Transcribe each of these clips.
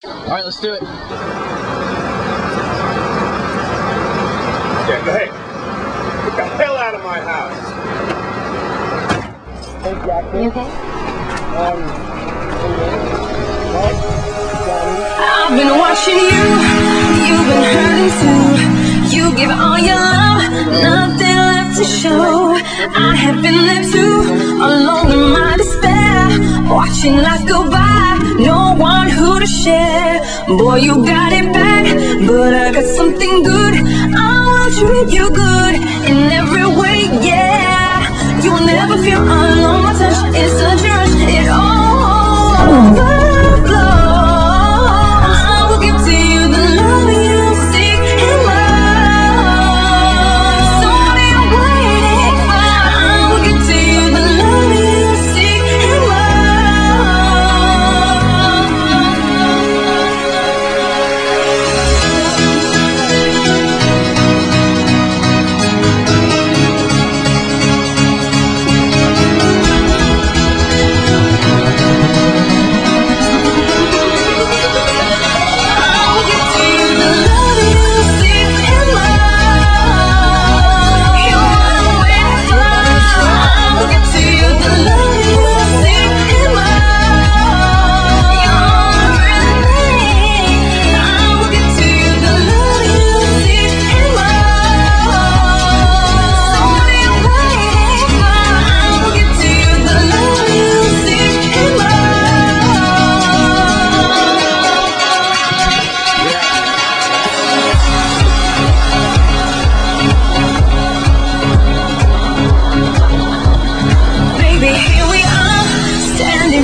Alright, let's do it. Yeah, hey, get the hell out of my house. Hey, Jackson. You okay? I've been watching you, you've been hurting too. You give all your love, nothing left to show. I have been there too, alone in my despair, watching life go by, no one who to share. Boy, you got it bad, but I got something good. I will treat you good in every way, yeah. You'll never feel alone, my touch is such a rush, it all overflows.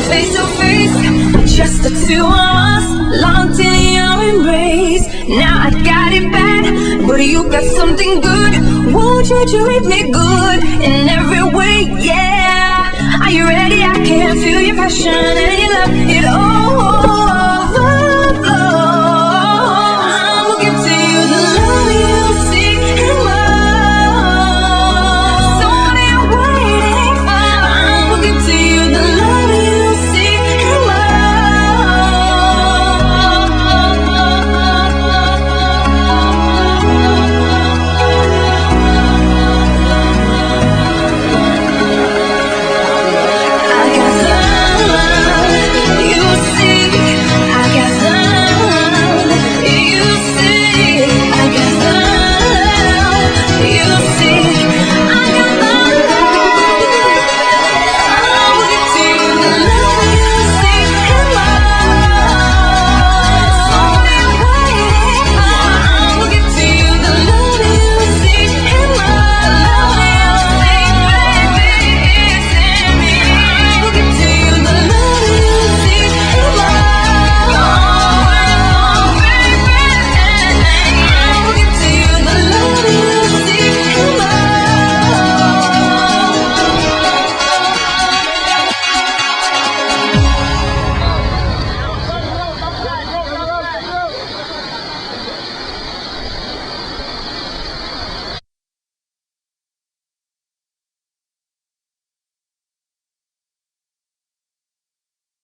Face to face, just the two of us, locked in your embrace. Now I got it bad, but you got something good. Won't you treat me good in every way, yeah? Are you ready? I can feel your passion and your love, it all